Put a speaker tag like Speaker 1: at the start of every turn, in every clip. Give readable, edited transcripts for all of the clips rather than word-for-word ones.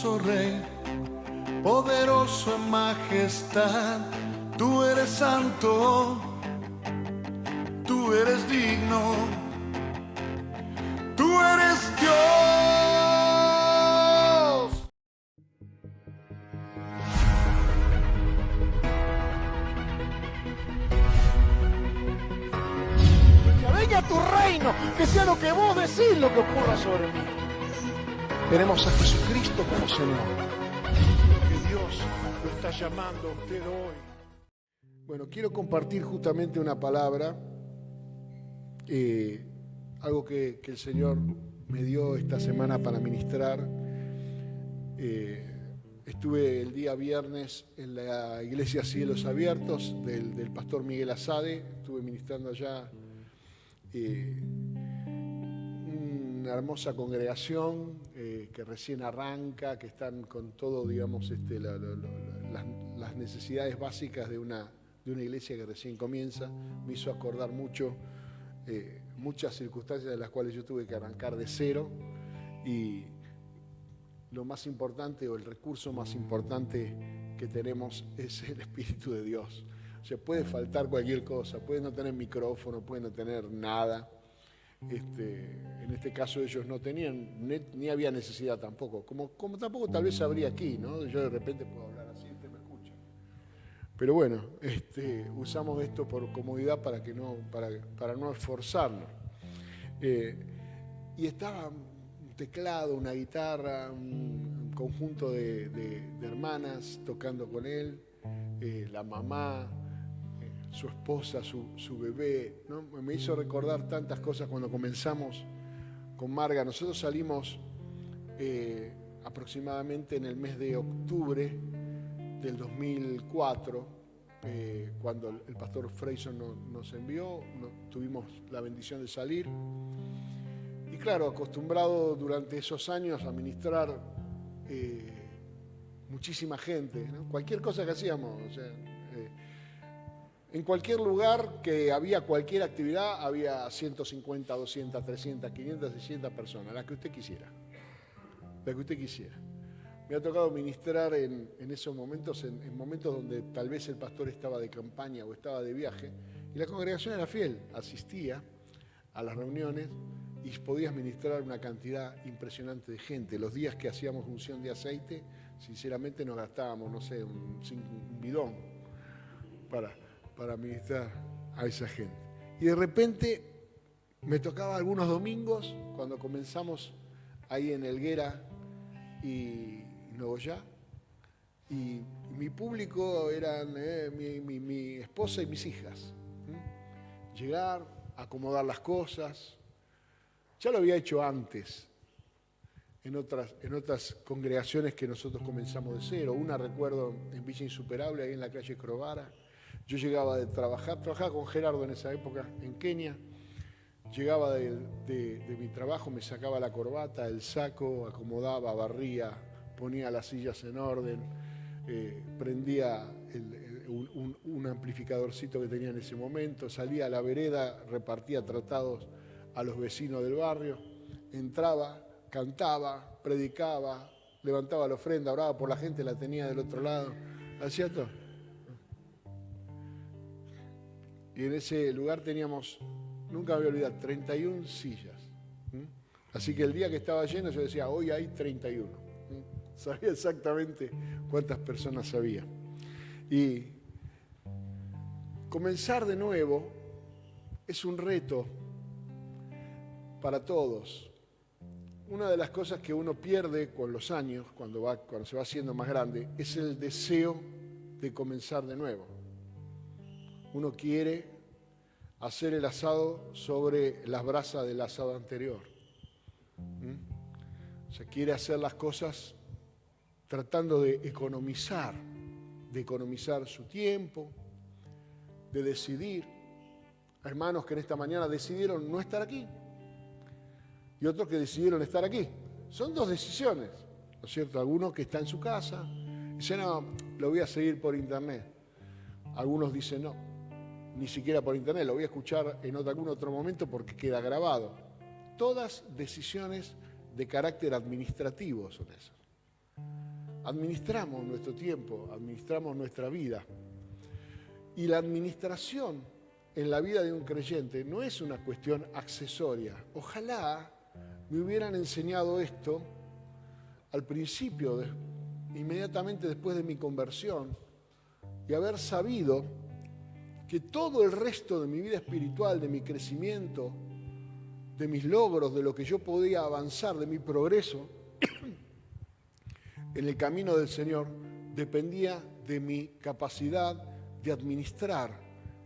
Speaker 1: glorioso Rey, poderoso en majestad, tú eres santo, tú eres digno, tú eres Dios.
Speaker 2: Venga tu reino, que sea lo que vos decís lo que ocurra sobre mí. Tenemos a Jesucristo como Señor. Que Dios lo está llamando a usted hoy. Bueno, quiero compartir justamente una palabra, algo que el Señor me dio esta semana para ministrar. Estuve el día viernes en la iglesia Cielos Abiertos del pastor Miguel Asade. Estuve ministrando allá. Una hermosa congregación que recién arranca, que están con todo, digamos, las necesidades básicas de una iglesia que recién comienza. Me hizo acordar mucho muchas circunstancias de las cuales yo tuve que arrancar de cero, y lo más importante, o el recurso más importante que tenemos, es el Espíritu de Dios. O sea, puede faltar cualquier cosa, puede no tener micrófono, puede no tener nada. En este caso ellos no tenían, ni había necesidad tampoco, como tampoco tal vez habría aquí, ¿no? Yo de repente puedo hablar así, usted me escucha. Pero bueno, usamos esto por comodidad para no esforzarnos. Y estaba un teclado, una guitarra, un conjunto de hermanas tocando con él, la mamá, su esposa, su bebé, ¿no? Me hizo recordar tantas cosas cuando comenzamos con Marga. Nosotros salimos aproximadamente en el mes de octubre del 2004, cuando el pastor Freyson nos envió, tuvimos la bendición de salir. Y claro, acostumbrado durante esos años a ministrar muchísima gente, ¿no? Cualquier cosa que hacíamos, o sea, en cualquier lugar que había cualquier actividad, había 150, 200, 300, 500, 600 personas, la que usted quisiera. La que usted quisiera. Me ha tocado ministrar en esos momentos, en momentos donde tal vez el pastor estaba de campaña o estaba de viaje, y la congregación era fiel, asistía a las reuniones y podías ministrar una cantidad impresionante de gente. Los días que hacíamos unción de aceite, sinceramente nos gastábamos, no sé, un bidón para ministrar a esa gente. Y de repente me tocaba algunos domingos, cuando comenzamos ahí en Helguera y Nogoyá, y mi público eran mi esposa y mis hijas. Llegar, acomodar las cosas. Ya lo había hecho antes en otras congregaciones que nosotros comenzamos de cero. Una recuerdo en Villa Insuperable, ahí en la calle Crovara. Yo llegaba de trabajaba con Gerardo en esa época en Kenia. Llegaba de mi trabajo, me sacaba la corbata, el saco, acomodaba, barría, ponía las sillas en orden, prendía un amplificadorcito que tenía en ese momento, salía a la vereda, repartía tratados a los vecinos del barrio, entraba, cantaba, predicaba, levantaba la ofrenda, oraba por la gente, la tenía del otro lado, hacía todo. Y en ese lugar teníamos, nunca me voy a olvidar, 31 sillas. Así que el día que estaba lleno yo decía, hoy hay 31. Sabía exactamente cuántas personas había. Y comenzar de nuevo es un reto para todos. Una de las cosas que uno pierde con los años, cuando se va haciendo más grande, es el deseo de comenzar de nuevo. Uno quiere hacer el asado sobre las brasas del asado anterior. O sea, quiere hacer las cosas tratando de economizar su tiempo, de decidir. Hay hermanos que en esta mañana decidieron no estar aquí y otros que decidieron estar aquí. Son dos decisiones, ¿no es cierto? Algunos que están en su casa dicen, no, lo voy a seguir por internet. Algunos dicen, no, ni siquiera por internet, lo voy a escuchar en algún otro momento porque queda grabado. Todas decisiones de carácter administrativo son esas. Administramos nuestro tiempo, administramos nuestra vida. Y la administración en la vida de un creyente no es una cuestión accesoria. Ojalá me hubieran enseñado esto al principio, inmediatamente después de mi conversión, y haber sabido que todo el resto de mi vida espiritual, de mi crecimiento, de mis logros, de lo que yo podía avanzar, de mi progreso en el camino del Señor, dependía de mi capacidad de administrar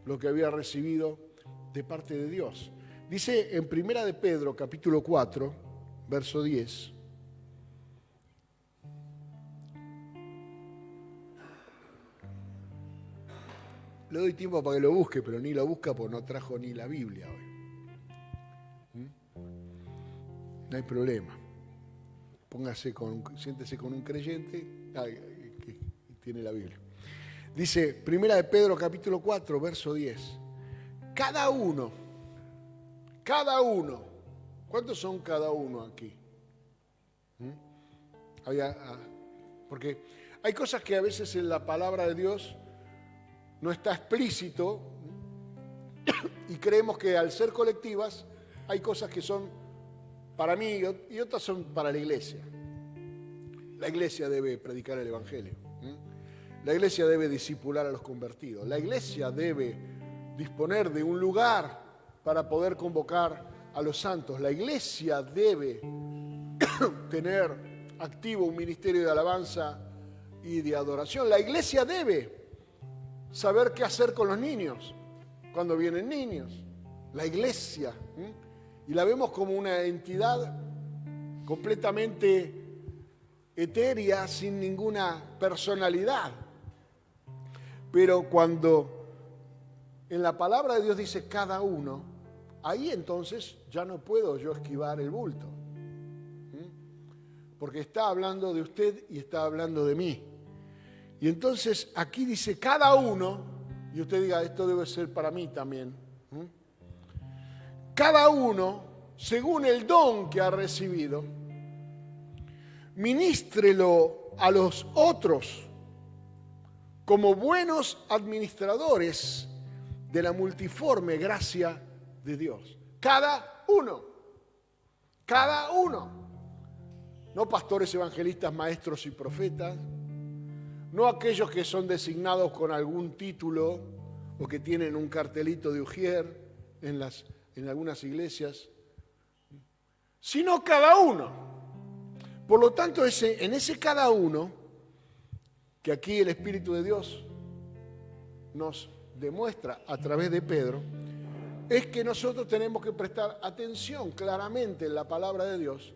Speaker 2: lo que había recibido de parte de Dios. Dice en 1 de Pedro, capítulo 4, verso 10. Le doy tiempo para que lo busque, pero ni lo busca porque no trajo ni la Biblia hoy. No hay problema. Siéntese con un creyente que tiene la Biblia. Dice, 1 de Pedro, capítulo 4, verso 10. Cada uno. ¿Cuántos son cada uno aquí? Porque hay cosas que a veces en la palabra de Dios no está explícito y creemos que al ser colectivas hay cosas que son para mí y otras son para la iglesia. La iglesia debe predicar el evangelio. La iglesia debe discipular a los convertidos. La iglesia debe disponer de un lugar para poder convocar a los santos. La iglesia debe tener activo un ministerio de alabanza y de adoración. La iglesia debe saber qué hacer con los niños cuando vienen niños. La iglesia. Y la vemos como una entidad completamente etérea, sin ninguna personalidad. Pero cuando en la palabra de Dios dice cada uno, ahí entonces ya no puedo yo esquivar el bulto. Porque está hablando de usted y está hablando de mí. Y entonces aquí dice cada uno, y usted diga, esto debe ser para mí también. Cada uno, según el don que ha recibido, ministrelo a los otros como buenos administradores de la multiforme gracia de Dios. Cada uno. No pastores, evangelistas, maestros y profetas, no aquellos que son designados con algún título o que tienen un cartelito de ujier en algunas iglesias, sino cada uno. Por lo tanto, en ese cada uno, que aquí el Espíritu de Dios nos demuestra a través de Pedro, es que nosotros tenemos que prestar atención claramente en la palabra de Dios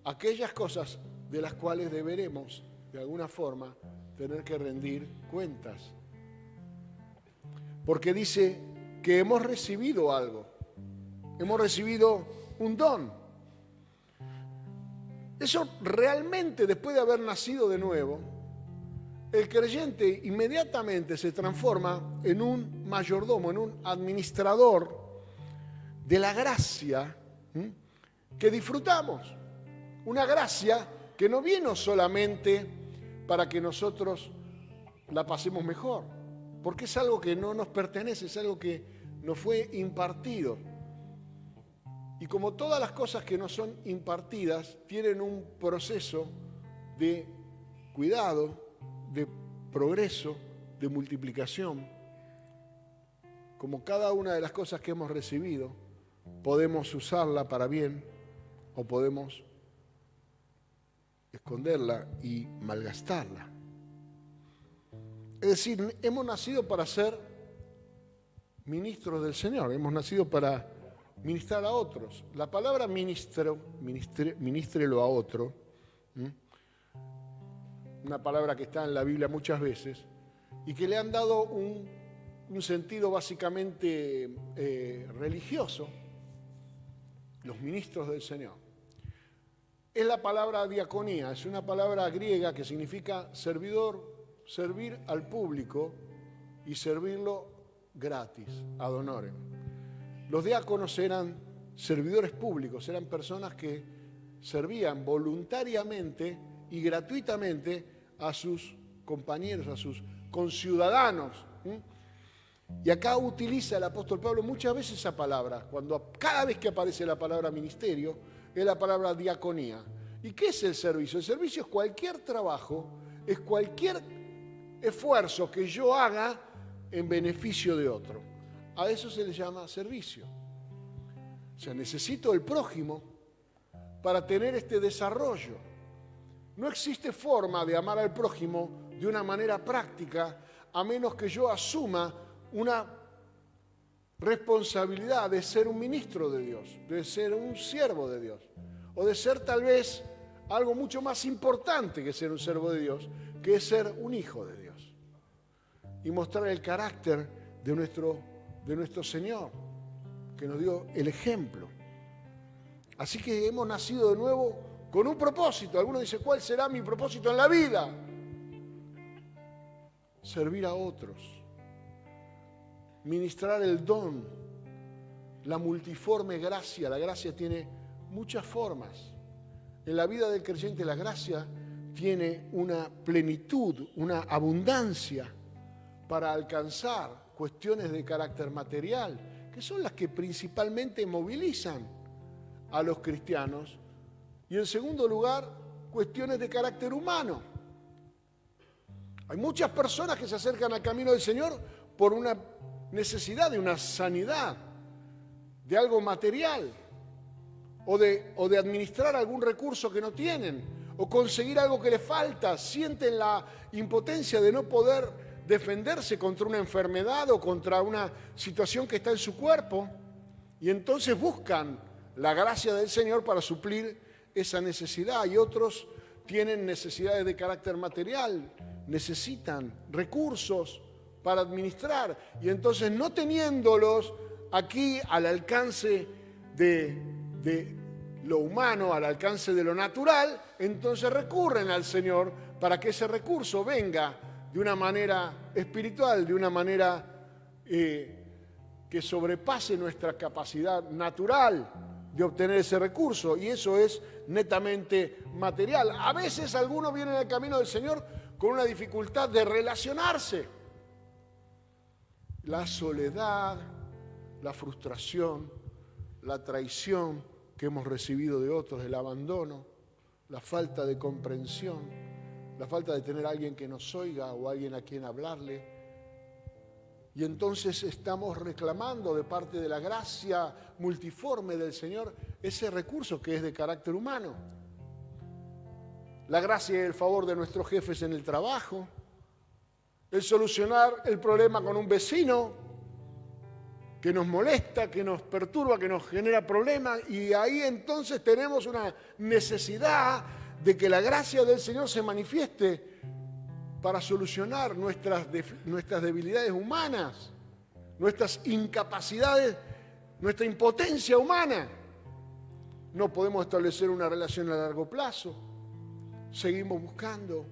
Speaker 2: a aquellas cosas de las cuales deberemos, de alguna forma, tener que rendir cuentas. Porque dice que hemos recibido algo, hemos recibido un don. Eso realmente, después de haber nacido de nuevo, el creyente inmediatamente se transforma en un mayordomo, en un administrador de la gracia que disfrutamos. Una gracia que no vino solamente para que nosotros la pasemos mejor, porque es algo que no nos pertenece, es algo que nos fue impartido. Y como todas las cosas que nos son impartidas, tienen un proceso de cuidado, de progreso, de multiplicación. Como cada una de las cosas que hemos recibido, podemos usarla para bien o podemos esconderla y malgastarla. Es decir, hemos nacido para ser ministros del Señor, hemos nacido para ministrar a otros. La palabra ministrelo a otro, una palabra que está en la Biblia muchas veces y que le han dado un sentido básicamente religioso, los ministros del Señor. Es la palabra diaconía, es una palabra griega que significa servidor, servir al público y servirlo gratis, ad honorem. Los diáconos eran servidores públicos, eran personas que servían voluntariamente y gratuitamente a sus compañeros, a sus conciudadanos. Y acá utiliza el apóstol Pablo muchas veces esa palabra. Cada vez que aparece la palabra ministerio, es la palabra diaconía. ¿Y qué es el servicio? El servicio es cualquier trabajo, es cualquier esfuerzo que yo haga en beneficio de otro. A eso se le llama servicio. O sea, necesito el prójimo para tener este desarrollo. No existe forma de amar al prójimo de una manera práctica a menos que yo asuma una responsabilidad de ser un ministro de Dios, de ser un siervo de Dios, o de ser tal vez algo mucho más importante que ser un siervo de Dios, que es ser un hijo de Dios y mostrar el carácter de nuestro Señor, que nos dio el ejemplo. Así que hemos nacido de nuevo con un propósito. Algunos dicen, ¿cuál será mi propósito en la vida? Servir a otros, ministrar el don, la multiforme gracia. La gracia tiene muchas formas. En la vida del creyente la gracia tiene una plenitud, una abundancia para alcanzar cuestiones de carácter material, que son las que principalmente movilizan a los cristianos. Y en segundo lugar, cuestiones de carácter humano. Hay muchas personas que se acercan al camino del Señor por una necesidad de una sanidad, de algo material, o de administrar algún recurso que no tienen, o conseguir algo que les falta. Sienten la impotencia de no poder defenderse contra una enfermedad o contra una situación que está en su cuerpo, y entonces buscan la gracia del Señor para suplir esa necesidad. Y otros tienen necesidades de carácter material, necesitan recursos para administrar, y entonces no teniéndolos aquí al alcance de lo humano, al alcance de lo natural, entonces recurren al Señor para que ese recurso venga de una manera espiritual, de una manera que sobrepase nuestra capacidad natural de obtener ese recurso, y eso es netamente material. A veces algunos vienen al camino del Señor con una dificultad de relacionarse. La soledad, la frustración, la traición que hemos recibido de otros, el abandono, la falta de comprensión, la falta de tener a alguien que nos oiga o alguien a quien hablarle. Y entonces estamos reclamando de parte de la gracia multiforme del Señor ese recurso que es de carácter humano. La gracia y el favor de nuestros jefes en el trabajo, el solucionar el problema con un vecino que nos molesta, que nos perturba, que nos genera problemas, y ahí entonces tenemos una necesidad de que la gracia del Señor se manifieste para solucionar nuestras debilidades humanas, nuestras incapacidades, nuestra impotencia humana. No podemos establecer una relación a largo plazo. Seguimos buscando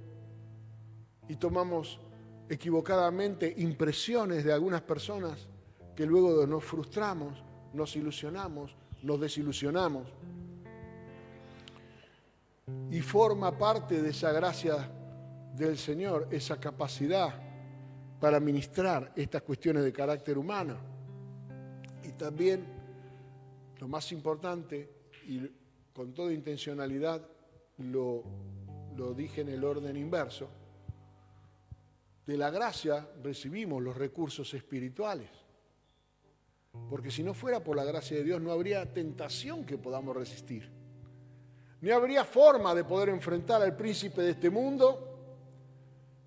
Speaker 2: y tomamos equivocadamente impresiones de algunas personas que luego nos frustramos, nos ilusionamos, nos desilusionamos. Y forma parte de esa gracia del Señor, esa capacidad para ministrar estas cuestiones de carácter humano. Y también, lo más importante, y con toda intencionalidad lo dije en el orden inverso, de la gracia recibimos los recursos espirituales. Porque si no fuera por la gracia de Dios no habría tentación que podamos resistir. Ni habría forma de poder enfrentar al príncipe de este mundo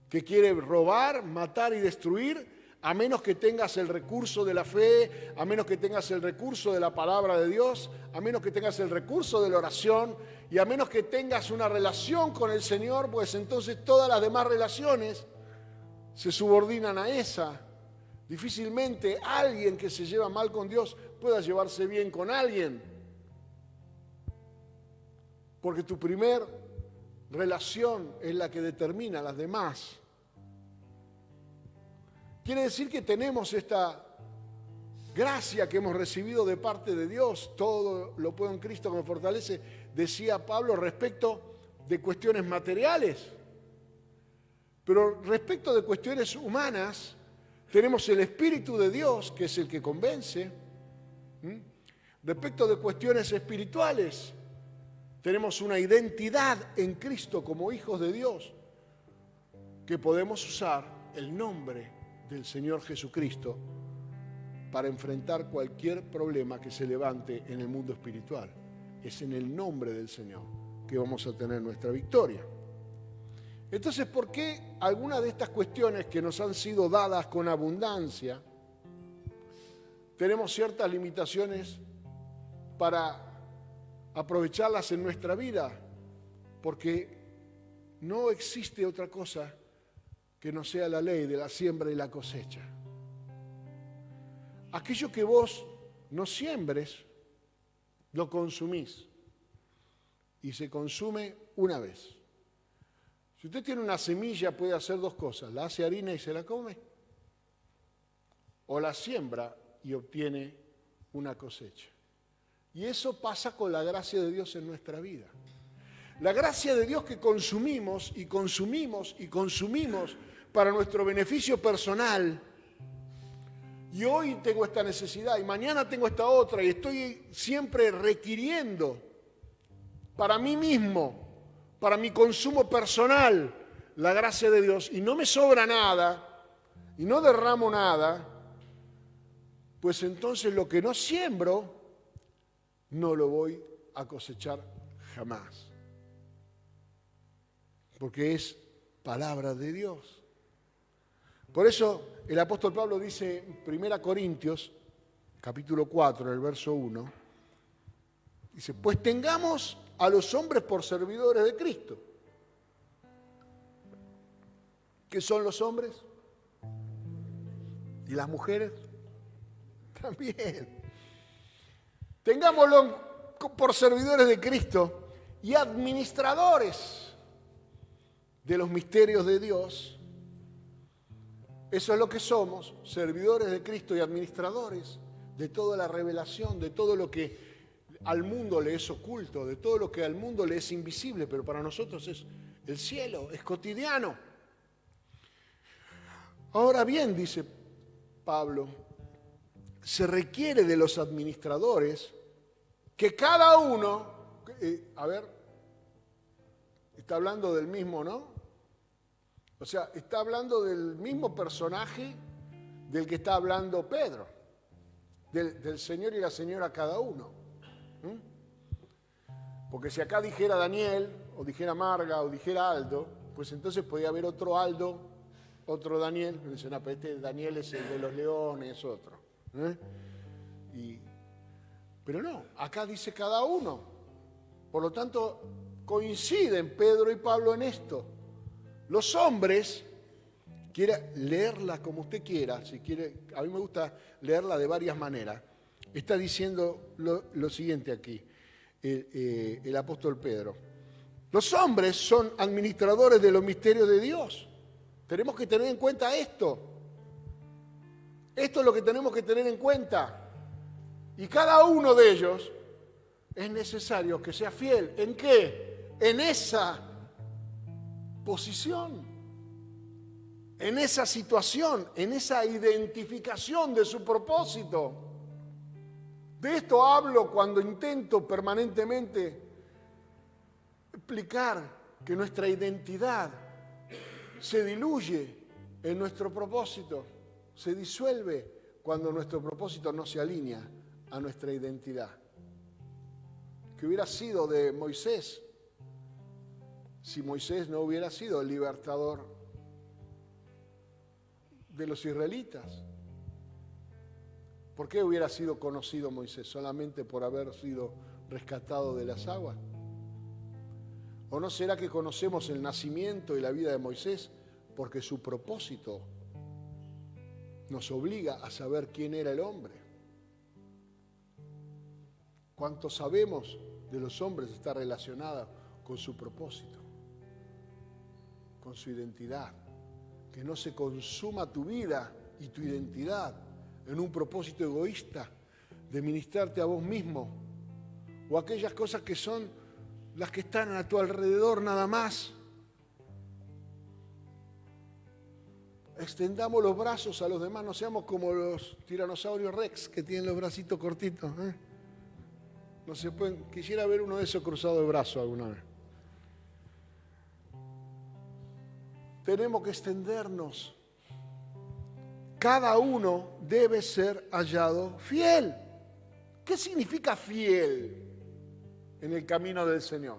Speaker 2: que quiere robar, matar y destruir, a menos que tengas el recurso de la fe, a menos que tengas el recurso de la palabra de Dios, a menos que tengas el recurso de la oración y a menos que tengas una relación con el Señor, pues entonces todas las demás relaciones se subordinan a esa. Difícilmente alguien que se lleva mal con Dios pueda llevarse bien con alguien. Porque tu primer relación es la que determina las demás. Quiere decir que tenemos esta gracia que hemos recibido de parte de Dios. Todo lo puedo en Cristo que me fortalece, decía Pablo respecto de cuestiones materiales. Pero respecto de cuestiones humanas, tenemos el Espíritu de Dios, que es el que convence. Respecto de cuestiones espirituales, tenemos una identidad en Cristo como hijos de Dios, que podemos usar el nombre del Señor Jesucristo para enfrentar cualquier problema que se levante en el mundo espiritual. Es en el nombre del Señor que vamos a tener nuestra victoria. Entonces, ¿por qué algunas de estas cuestiones que nos han sido dadas con abundancia, tenemos ciertas limitaciones para aprovecharlas en nuestra vida? Porque no existe otra cosa que no sea la ley de la siembra y la cosecha. Aquello que vos no siembres, lo consumís. Y se consume una vez. Si usted tiene una semilla, puede hacer dos cosas. La hace harina y se la come. O la siembra y obtiene una cosecha. Y eso pasa con la gracia de Dios en nuestra vida. La gracia de Dios que consumimos y consumimos y consumimos para nuestro beneficio personal. Y hoy tengo esta necesidad y mañana tengo esta otra y estoy siempre requiriendo para mí mismo, para mi consumo personal, la gracia de Dios, y no me sobra nada y no derramo nada, pues entonces lo que no siembro no lo voy a cosechar jamás, porque es palabra de Dios. Por eso el apóstol Pablo dice en 1 Corintios, capítulo 4, en el verso 1, dice, pues tengamos a los hombres por servidores de Cristo. ¿Qué son los hombres? ¿Y las mujeres? También. Tengámoslo por servidores de Cristo y administradores de los misterios de Dios. Eso es lo que somos, servidores de Cristo y administradores de toda la revelación, de todo lo que al mundo le es oculto, de todo lo que al mundo le es invisible, pero para nosotros es el cielo, es cotidiano. Ahora bien, dice Pablo, se requiere de los administradores que cada uno, está hablando del mismo, ¿no? O sea, está hablando del mismo personaje del que está hablando Pedro, del señor y la señora cada uno. Porque si acá dijera Daniel, o dijera Marga, o dijera Aldo, pues entonces podía haber otro Aldo, otro Daniel. Me dicen, pero este Daniel es el de los leones, es otro. Pero no, acá dice cada uno. Por lo tanto, coinciden Pedro y Pablo en esto. Los hombres, quiera leerla como usted quiera, si quiere, a mí me gusta leerla de varias maneras. Está diciendo lo siguiente aquí, el apóstol Pedro. Los hombres son administradores de los misterios de Dios. Tenemos que tener en cuenta esto. Esto es lo que tenemos que tener en cuenta. Y cada uno de ellos es necesario que sea fiel. ¿En qué? En esa posición, en esa situación, en esa identificación de su propósito. De esto hablo cuando intento permanentemente explicar que nuestra identidad se diluye en nuestro propósito, se disuelve cuando nuestro propósito no se alinea a nuestra identidad. ¿Qué hubiera sido de Moisés si Moisés no hubiera sido el libertador de los israelitas? ¿Por qué hubiera sido conocido Moisés? ¿Solamente por haber sido rescatado de las aguas? ¿O no será que conocemos el nacimiento y la vida de Moisés porque su propósito nos obliga a saber quién era el hombre? Cuánto sabemos de los hombres está relacionado con su propósito, con su identidad. Que no se consuma tu vida y tu identidad en un propósito egoísta de ministrarte a vos mismo o aquellas cosas que son las que están a tu alrededor nada más. Extendamos los brazos a los demás, no seamos como los tiranosaurios rex que tienen los bracitos cortitos. No se pueden. Quisiera ver uno de esos cruzados de brazos alguna vez. Tenemos que extendernos. Cada uno debe ser hallado fiel. ¿Qué significa fiel en el camino del Señor?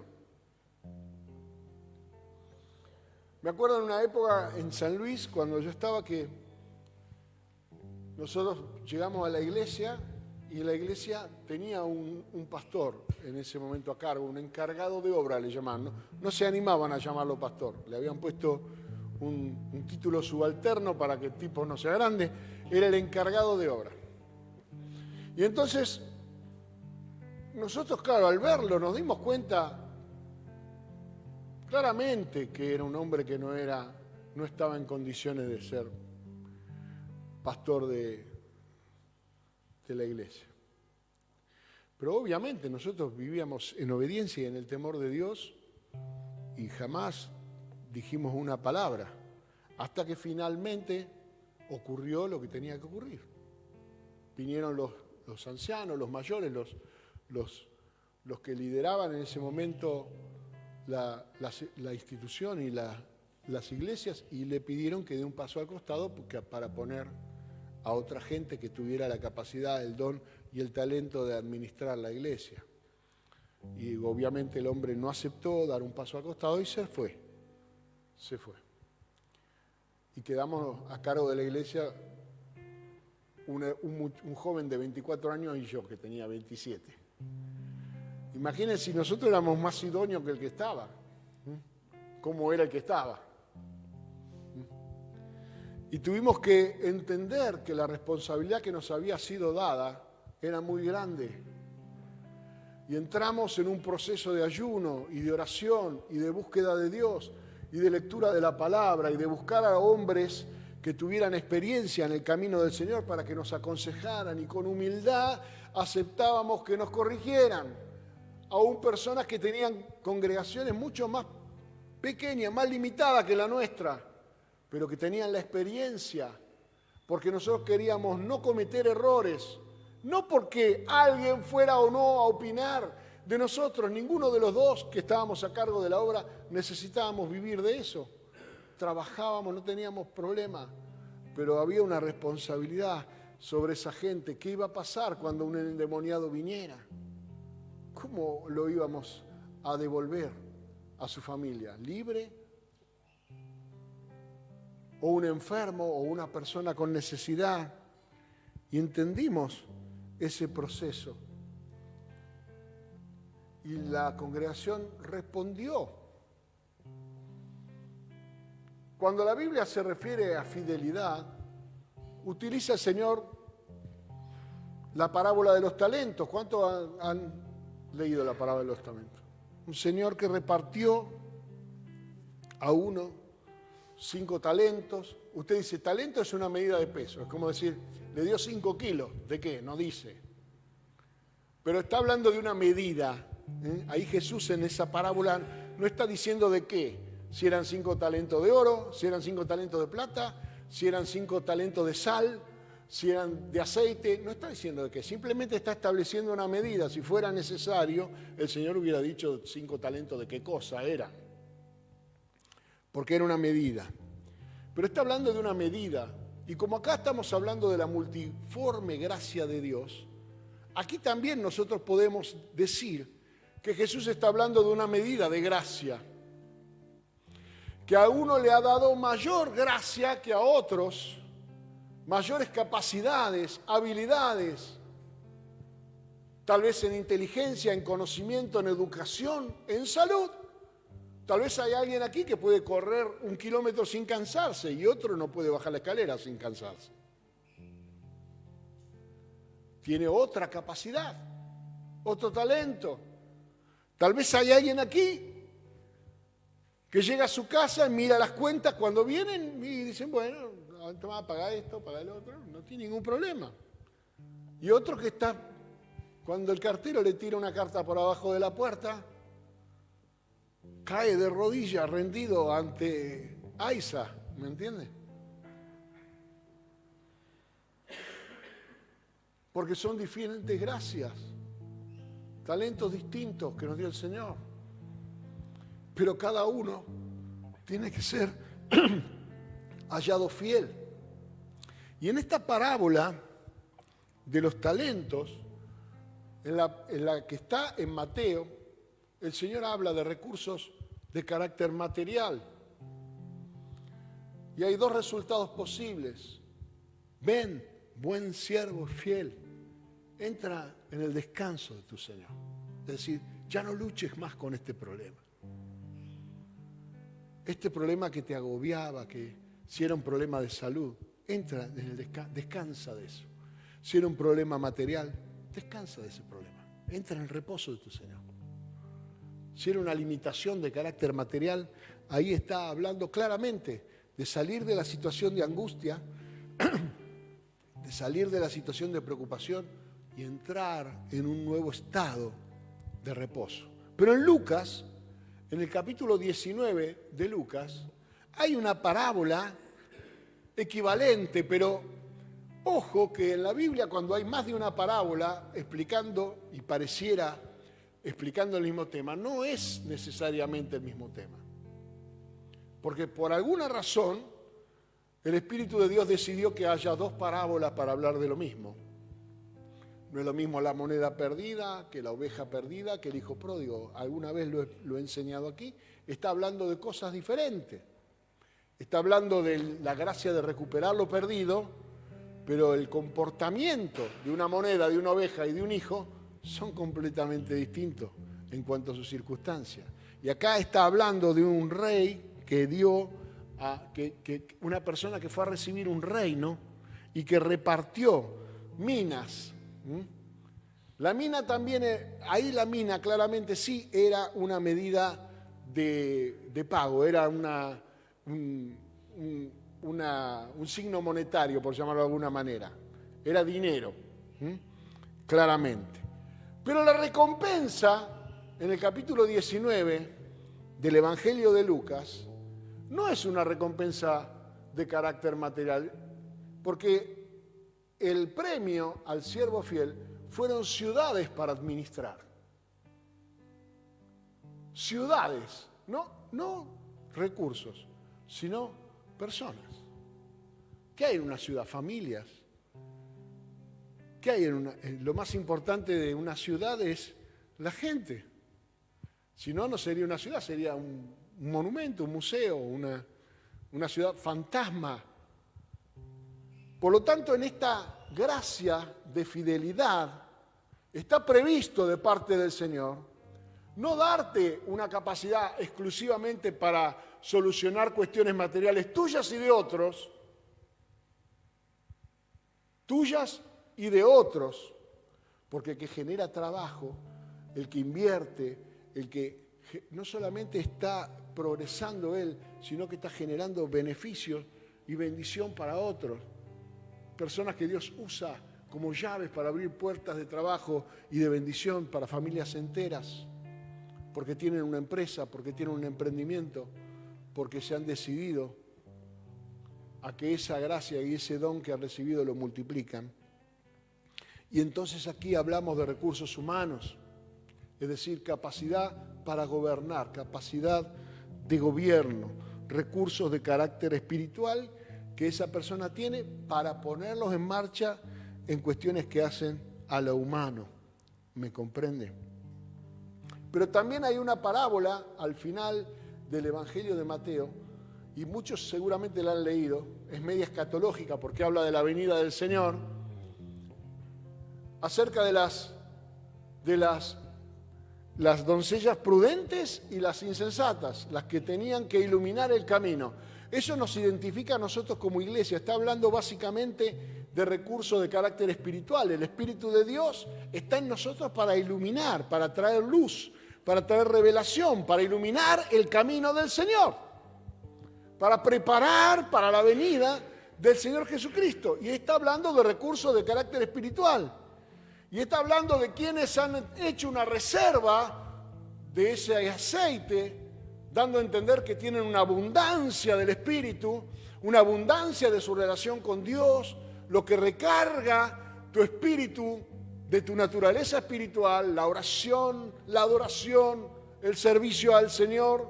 Speaker 2: Me acuerdo en una época en San Luis, cuando yo estaba, que nosotros llegamos a la iglesia y la iglesia tenía un pastor en ese momento a cargo, un encargado de obra le llamaban. No se animaban a llamarlo pastor, le habían puesto un título subalterno para que el tipo no sea grande, era el encargado de obra. Y entonces, nosotros, claro, al verlo nos dimos cuenta claramente que era un hombre que no estaba en condiciones de ser pastor de la iglesia. Pero obviamente nosotros vivíamos en obediencia y en el temor de Dios y jamás dijimos una palabra, hasta que finalmente ocurrió lo que tenía que ocurrir. Vinieron los ancianos, los mayores, los que lideraban en ese momento la institución y las iglesias, y le pidieron que dé un paso al costado para poner a otra gente que tuviera la capacidad, el don y el talento de administrar la iglesia. Y obviamente el hombre no aceptó dar un paso al costado y se fue. Y quedamos a cargo de la iglesia un joven de 24 años y yo, que tenía 27. Imagínense si nosotros éramos más idóneos que el que estaba. ¿Cómo era el que estaba? Y tuvimos que entender que la responsabilidad que nos había sido dada era muy grande. Y entramos en un proceso de ayuno y de oración y de búsqueda de Dios y de lectura de la palabra y de buscar a hombres que tuvieran experiencia en el camino del Señor para que nos aconsejaran, y con humildad aceptábamos que nos corrigieran. Aún personas que tenían congregaciones mucho más pequeñas, más limitadas que la nuestra, pero que tenían la experiencia, porque nosotros queríamos no cometer errores, no porque alguien fuera o no a opinar de nosotros. Ninguno de los dos que estábamos a cargo de la obra necesitábamos vivir de eso. Trabajábamos, no teníamos problema, pero había una responsabilidad sobre esa gente. ¿Qué iba a pasar cuando un endemoniado viniera? ¿Cómo lo íbamos a devolver a su familia? ¿Libre? ¿O un enfermo o una persona con necesidad? Y entendimos ese proceso. Y la congregación respondió. Cuando la Biblia se refiere a fidelidad, utiliza el Señor la parábola de los talentos. ¿Cuántos han leído la parábola de los talentos? Un señor que repartió a uno 5 talentos. Usted dice, talento es una medida de peso. Es como decir, le dio 5 kilos. ¿De qué? No dice. Pero está hablando de una medida. Ahí Jesús en esa parábola no está diciendo de qué. Si eran 5 talentos de oro, si eran 5 talentos de plata, si eran 5 talentos de sal, si eran de aceite. No está diciendo de qué. Simplemente está estableciendo una medida. Si fuera necesario, el Señor hubiera dicho 5 talentos de qué cosa eran. Porque era una medida. Pero está hablando de una medida. Y como acá estamos hablando de la multiforme gracia de Dios, aquí también nosotros podemos decir que Jesús está hablando de una medida de gracia. Que a uno le ha dado mayor gracia que a otros, mayores capacidades, habilidades, tal vez en inteligencia, en conocimiento, en educación, en salud. Tal vez hay alguien aquí que puede correr 1 kilómetro sin cansarse y otro no puede bajar la escalera sin cansarse. Tiene otra capacidad, otro talento. Tal vez hay alguien aquí que llega a su casa y mira las cuentas cuando vienen y dicen, bueno, toma, paga esto, paga el otro, no tiene ningún problema. Y otro que está, cuando el cartero le tira una carta por abajo de la puerta, cae de rodillas rendido ante Aisa, ¿me entiende? Porque son diferentes gracias, talentos distintos que nos dio el Señor. Pero cada uno tiene que ser hallado fiel. Y en esta parábola de los talentos, en la que está en Mateo, el Señor habla de recursos de carácter material. Y hay dos resultados posibles. Ven, buen siervo fiel, entra en el descanso de tu Señor. Es decir, ya no luches más con este problema. Este problema que te agobiaba, que si era un problema de salud, entra en el descansa de eso. Si era un problema material, descansa de ese problema. Entra en el reposo de tu Señor. Si era una limitación de carácter material, ahí está hablando claramente de salir de la situación de angustia, de salir de la situación de preocupación y entrar en un nuevo estado de reposo. Pero en Lucas, en el capítulo 19 de Lucas, hay una parábola equivalente, pero ojo que en la Biblia cuando hay más de una parábola explicando y pareciera explicando el mismo tema, no es necesariamente el mismo tema. Porque por alguna razón el Espíritu de Dios decidió que haya dos parábolas para hablar de lo mismo. No es lo mismo la moneda perdida que la oveja perdida que el hijo pródigo. Alguna vez lo he enseñado aquí. Está hablando de cosas diferentes. Está hablando de la gracia de recuperar lo perdido, pero el comportamiento de una moneda, de una oveja y de un hijo son completamente distintos en cuanto a sus circunstancias. Y acá está hablando de un rey que dio una persona que fue a recibir un reino y que repartió minas. La mina también, ahí la mina claramente sí era una medida de pago, era un signo monetario, por llamarlo de alguna manera. Era dinero, claramente. Pero la recompensa, en el capítulo 19 del Evangelio de Lucas, no es una recompensa de carácter material, porque el premio al siervo fiel fueron ciudades para administrar. Ciudades, no recursos, sino personas. ¿Qué hay en una ciudad? Familias. ¿Qué hay lo más importante de una ciudad es la gente. Si no, no sería una ciudad, sería un monumento, un museo, una ciudad fantasma. Por lo tanto, en esta gracia de fidelidad está previsto de parte del Señor no darte una capacidad exclusivamente para solucionar cuestiones materiales tuyas y de otros, tuyas y de otros, porque el que genera trabajo, el que invierte, el que no solamente está progresando él, sino que está generando beneficios y bendición para otros. Personas que Dios usa como llaves para abrir puertas de trabajo y de bendición para familias enteras, porque tienen una empresa, porque tienen un emprendimiento, porque se han decidido a que esa gracia y ese don que han recibido lo multiplican. Y entonces aquí hablamos de recursos humanos, es decir, capacidad para gobernar, capacidad de gobierno, recursos de carácter espiritual que esa persona tiene para ponerlos en marcha en cuestiones que hacen a lo humano. ¿Me comprende? Pero también hay una parábola al final del Evangelio de Mateo, y muchos seguramente la han leído, es media escatológica porque habla de la venida del Señor, acerca de las doncellas prudentes y las insensatas, las que tenían que iluminar el camino. Eso nos identifica a nosotros como iglesia. Está hablando básicamente de recursos de carácter espiritual. El Espíritu de Dios está en nosotros para iluminar, para traer luz, para traer revelación, para iluminar el camino del Señor, para preparar para la venida del Señor Jesucristo. Y está hablando de recursos de carácter espiritual. Y está hablando de quienes han hecho una reserva de ese aceite dando a entender que tienen una abundancia del Espíritu, una abundancia de su relación con Dios, lo que recarga tu espíritu de tu naturaleza espiritual, la oración, la adoración, el servicio al Señor,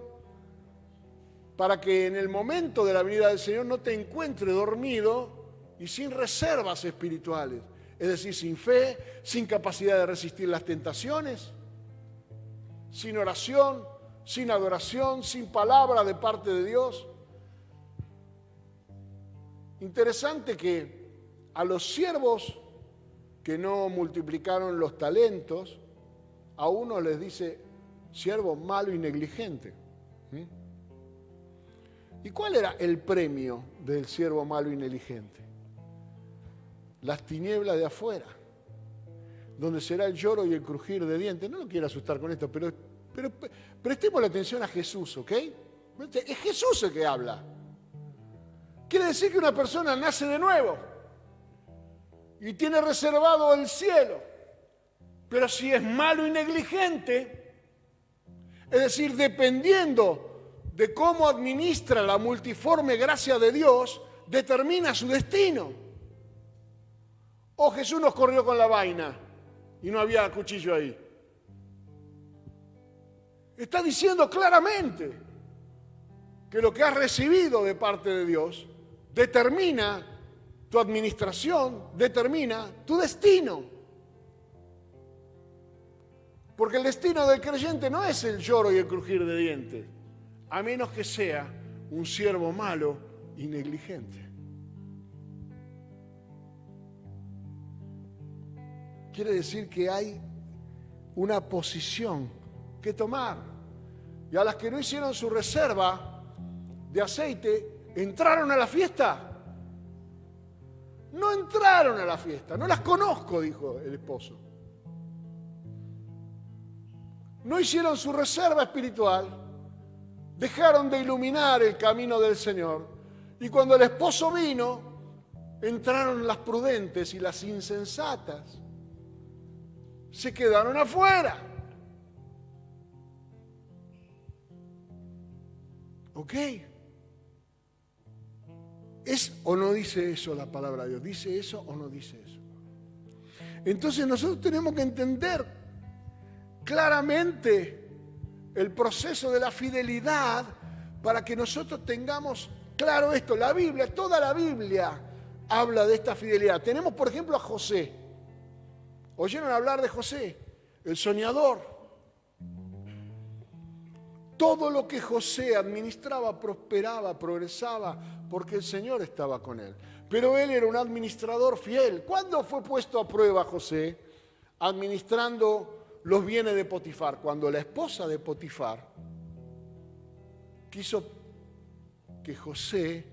Speaker 2: para que en el momento de la venida del Señor no te encuentre dormido y sin reservas espirituales, es decir, sin fe, sin capacidad de resistir las tentaciones, sin oración, sin adoración, sin palabra de parte de Dios. Interesante que a los siervos que no multiplicaron los talentos, a uno les dice siervo malo y negligente. ¿Y cuál era el premio del siervo malo y negligente? Las tinieblas de afuera, donde será el lloro y el crujir de dientes. No lo quiero asustar con esto, pero prestemos la atención a Jesús, ¿ok? Es Jesús el que habla. Quiere decir que una persona nace de nuevo y tiene reservado el cielo. Pero si es malo y negligente, es decir, dependiendo de cómo administra la multiforme gracia de Dios, determina su destino. O Jesús nos corrió con la vaina y no había cuchillo ahí. Está diciendo claramente que lo que has recibido de parte de Dios determina tu administración, determina tu destino. Porque el destino del creyente no es el lloro y el crujir de dientes, a menos que sea un siervo malo y negligente. Quiere decir que hay una posición que tomar. Y a las que no hicieron su reserva de aceite, ¿entraron a la fiesta? No entraron a la fiesta, no las conozco, dijo el esposo. No hicieron su reserva espiritual, dejaron de iluminar el camino del Señor. Y cuando el esposo vino, entraron las prudentes y las insensatas. Se quedaron afuera. ¿Ok? ¿Es o no dice eso la palabra de Dios? ¿Dice eso o no dice eso? Entonces nosotros tenemos que entender claramente el proceso de la fidelidad para que nosotros tengamos claro esto. La Biblia, toda la Biblia habla de esta fidelidad. Tenemos, por ejemplo, a José. ¿Oyeron hablar de José? El soñador. Todo lo que José administraba prosperaba, progresaba, porque el Señor estaba con él. Pero él era un administrador fiel. ¿Cuándo fue puesto a prueba José? Administrando los bienes de Potifar. Cuando la esposa de Potifar quiso que José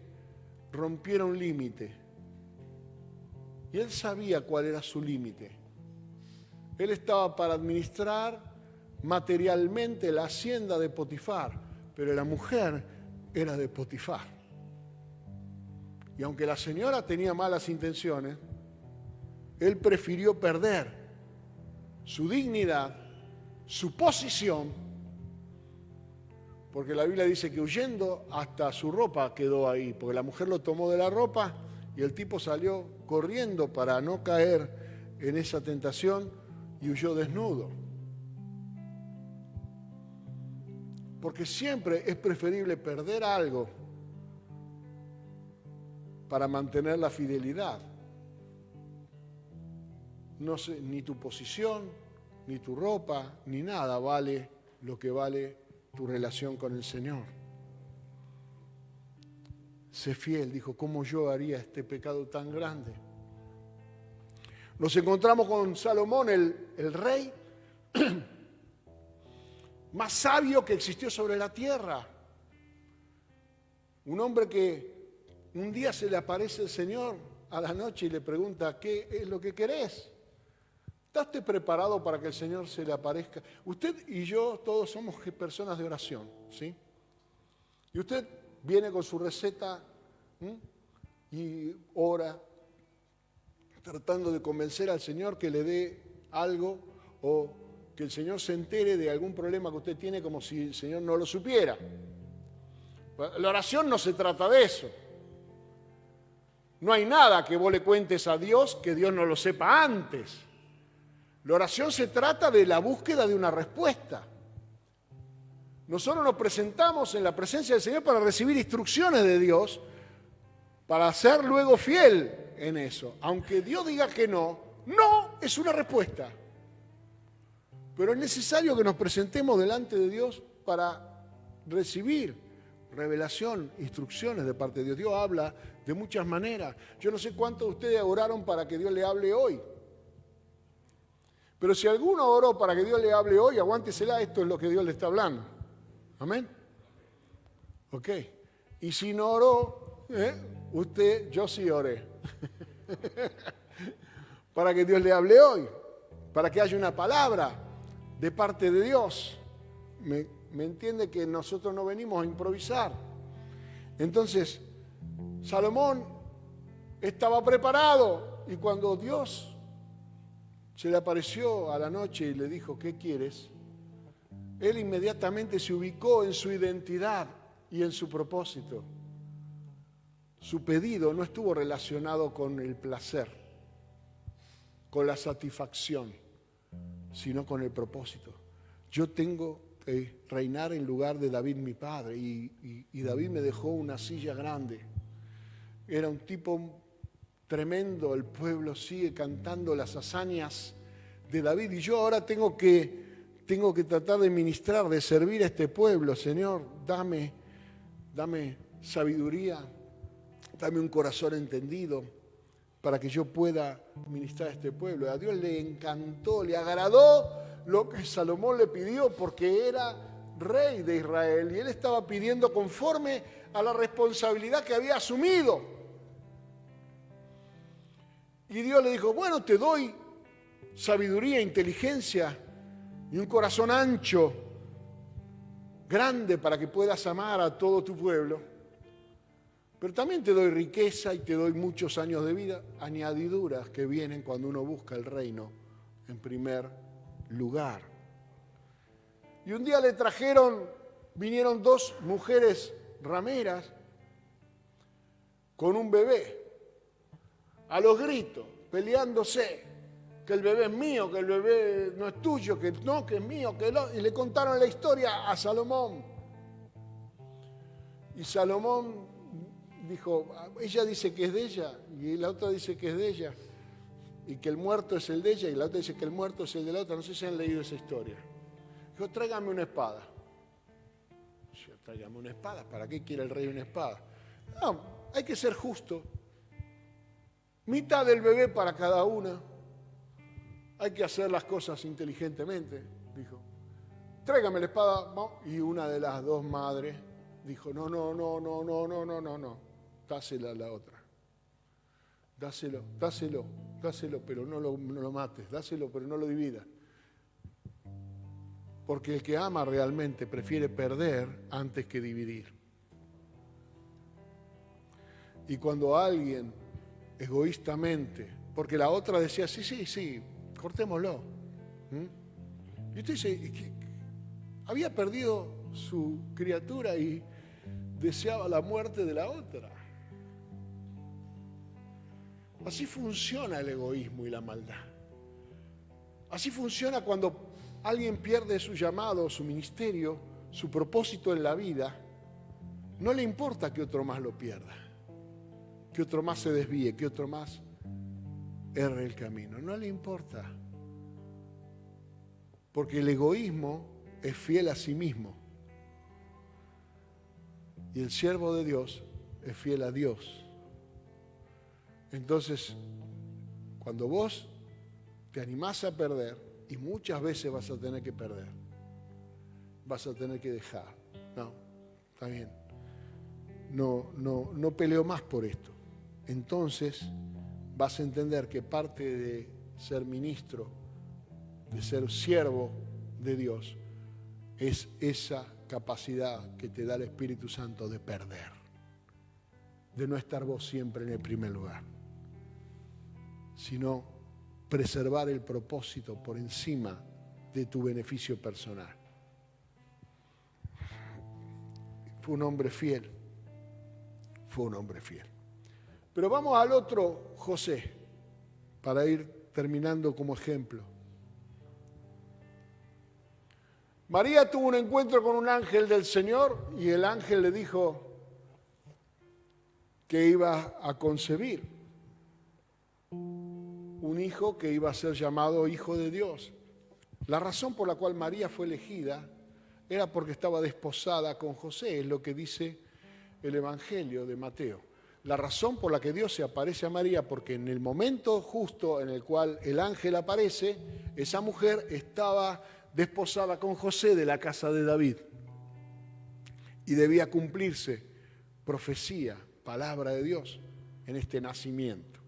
Speaker 2: rompiera un límite. Y él sabía cuál era su límite. Él estaba para administrar materialmente la hacienda de Potifar, pero la mujer era de Potifar. Y aunque la señora tenía malas intenciones, él prefirió perder su dignidad, su posición, porque la Biblia dice que huyendo hasta su ropa quedó ahí, porque la mujer lo tomó de la ropa y el tipo salió corriendo para no caer en esa tentación y huyó desnudo. Porque siempre es preferible perder algo para mantener la fidelidad. No sé, ni tu posición, ni tu ropa, ni nada vale lo que vale tu relación con el Señor. Sé fiel, dijo, ¿cómo yo haría este pecado tan grande? Nos encontramos con Salomón, el rey más sabio que existió sobre la tierra. Un hombre que un día se le aparece el Señor a la noche y le pregunta, ¿qué es lo que querés? ¿Está usted preparado para que el Señor se le aparezca? Usted y yo todos somos personas de oración, ¿sí? Y usted viene con su receta y ora, tratando de convencer al Señor que le dé algo o que el Señor se entere de algún problema que usted tiene como si el Señor no lo supiera. La oración no se trata de eso. No hay nada que vos le cuentes a Dios que Dios no lo sepa antes. La oración se trata de la búsqueda de una respuesta. Nosotros nos presentamos en la presencia del Señor para recibir instrucciones de Dios, para ser luego fiel en eso. Aunque Dios diga que no, no es una respuesta. Pero es necesario que nos presentemos delante de Dios para recibir revelación, instrucciones de parte de Dios. Dios habla de muchas maneras. Yo no sé cuántos de ustedes oraron para que Dios le hable hoy. Pero si alguno oró para que Dios le hable hoy, aguántesela, esto es lo que Dios le está hablando. Amén. Ok. Y si no oró, yo sí oré. Para que Dios le hable hoy. Para que haya una palabra de parte de Dios. ¿Me entiende que nosotros no venimos a improvisar? Entonces, Salomón estaba preparado y cuando Dios se le apareció a la noche y le dijo, ¿qué quieres? Él inmediatamente se ubicó en su identidad y en su propósito. Su pedido no estuvo relacionado con el placer, con la satisfacción, sino con el propósito. Yo tengo que reinar en lugar de David mi padre y David me dejó una silla grande. Era un tipo tremendo, el pueblo sigue cantando las hazañas de David y yo ahora tengo que tratar de ministrar, de servir a este pueblo. Señor, dame sabiduría, dame un corazón entendido para que yo pueda ministrar a este pueblo. A Dios le encantó, le agradó lo que Salomón le pidió porque era rey de Israel y él estaba pidiendo conforme a la responsabilidad que había asumido. Y Dios le dijo, bueno, te doy sabiduría, inteligencia y un corazón ancho, grande para que puedas amar a todo tu pueblo. Pero también te doy riqueza y te doy muchos años de vida, añadiduras que vienen cuando uno busca el reino en primer lugar. Y un día vinieron dos mujeres rameras con un bebé, a los gritos, peleándose, que el bebé es mío, que el bebé no es tuyo, que no, que es mío, y le contaron la historia a Salomón. Y Salomón dijo, ella dice que es de ella, y la otra dice que es de ella, y que el muerto es el de ella, y la otra dice que el muerto es el de la otra. No sé si han leído esa historia. Dijo, tráigame una espada. Yo, tráigame una espada, ¿para qué quiere el rey una espada? No, hay que ser justo. Mitad del bebé para cada una. Hay que hacer las cosas inteligentemente, dijo. Tráigame la espada. Y una de las dos madres dijo, no, dásela a la otra. Dáselo, pero no lo mates. Dáselo, pero no lo dividas. Porque el que ama realmente prefiere perder antes que dividir. Y cuando alguien egoístamente, porque la otra decía, sí, cortémoslo. Y usted dice, que había perdido su criatura y deseaba la muerte de la otra. Así funciona el egoísmo y la maldad. Así funciona cuando alguien pierde su llamado, su ministerio, su propósito en la vida. No le importa que otro más lo pierda, que otro más se desvíe, que otro más erre el camino. No le importa. Porque el egoísmo es fiel a sí mismo. Y el siervo de Dios es fiel a Dios. Entonces, cuando vos te animás a perder, y muchas veces vas a tener que perder, vas a tener que dejar. No, está bien. No peleo más por esto. Entonces, vas a entender que parte de ser ministro, de ser siervo de Dios, es esa capacidad que te da el Espíritu Santo de perder, de no estar vos siempre en el primer lugar, sino preservar el propósito por encima de tu beneficio personal. Fue un hombre fiel. Fue un hombre fiel. Pero vamos al otro José, para ir terminando como ejemplo. María tuvo un encuentro con un ángel del Señor y el ángel le dijo que iba a concebir un hijo que iba a ser llamado Hijo de Dios. La razón por la cual María fue elegida era porque estaba desposada con José, es lo que dice el Evangelio de Mateo. La razón por la que Dios se aparece a María, porque en el momento justo en el cual el ángel aparece, esa mujer estaba desposada con José de la casa de David. Y debía cumplirse profecía, palabra de Dios, en este nacimiento.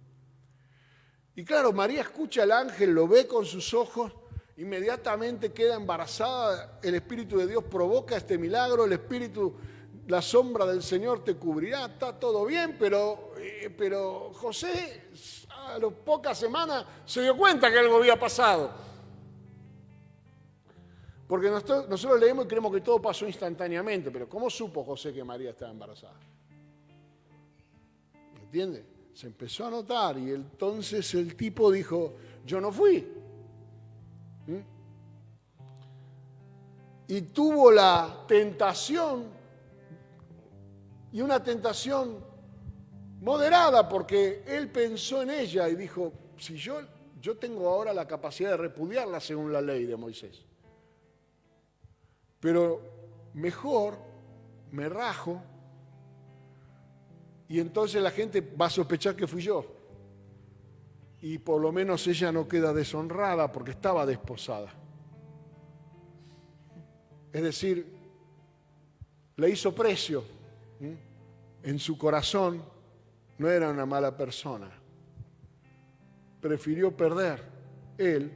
Speaker 2: Y claro, María escucha al ángel, lo ve con sus ojos, inmediatamente queda embarazada, el Espíritu de Dios provoca este milagro, el Espíritu, la sombra del Señor te cubrirá, está todo bien, pero José a las pocas semanas se dio cuenta que algo había pasado. Porque nosotros leemos y creemos que todo pasó instantáneamente, pero ¿cómo supo José que María estaba embarazada? ¿Entiende? Se empezó a notar y entonces el tipo dijo, yo no fui. Y tuvo la tentación, y una tentación moderada, porque él pensó en ella y dijo, si yo tengo ahora la capacidad de repudiarla según la ley de Moisés, pero mejor me rajo y entonces la gente va a sospechar que fui yo. Y por lo menos ella no queda deshonrada porque estaba desposada. Es decir, le hizo precio. En su corazón no era una mala persona. Prefirió perder él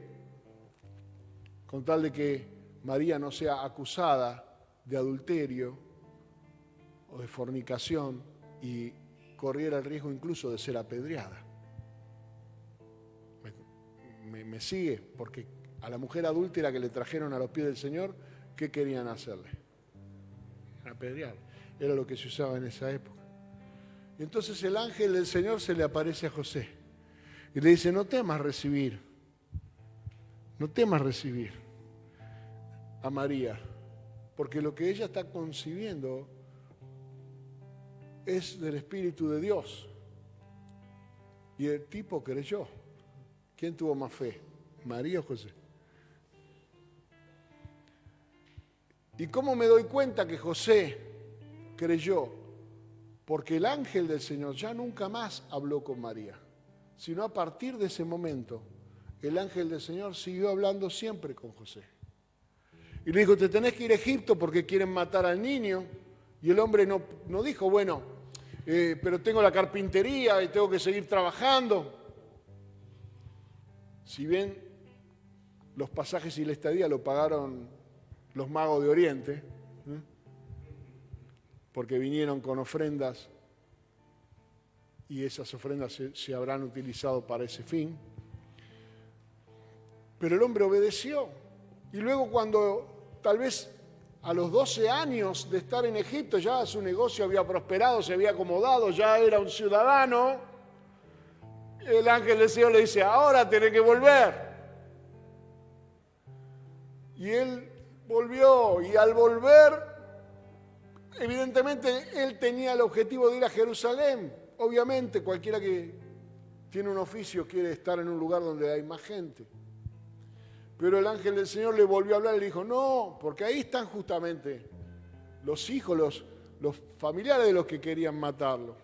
Speaker 2: con tal de que María no sea acusada de adulterio o de fornicación y corriera el riesgo incluso de ser apedreada. Me sigue, porque a la mujer adúltera que le trajeron a los pies del Señor, ¿qué querían hacerle? Apedrear. Era lo que se usaba en esa época. Y entonces el ángel del Señor se le aparece a José y le dice, no temas recibir a María, porque lo que ella está concibiendo es del Espíritu de Dios. Y el tipo creyó. ¿Quién tuvo más fe? ¿María o José? ¿Y cómo me doy cuenta que José creyó? Porque el ángel del Señor ya nunca más habló con María, sino a partir de ese momento, el ángel del Señor siguió hablando siempre con José. Y le dijo, te tenés que ir a Egipto porque quieren matar al niño. Y el hombre no dijo, bueno, pero tengo la carpintería y tengo que seguir trabajando. Si bien los pasajes y la estadía lo pagaron los magos de Oriente, porque vinieron con ofrendas y esas ofrendas se habrán utilizado para ese fin. Pero el hombre obedeció. Y luego cuando tal vez a los 12 años de estar en Egipto ya su negocio había prosperado, se había acomodado, ya era un ciudadano, el ángel del Señor le dice, ahora tenés que volver. Y él volvió, y al volver, evidentemente él tenía el objetivo de ir a Jerusalén. Obviamente cualquiera que tiene un oficio quiere estar en un lugar donde hay más gente. Pero el ángel del Señor le volvió a hablar y le dijo, no, porque ahí están justamente los hijos, los familiares de los que querían matarlo.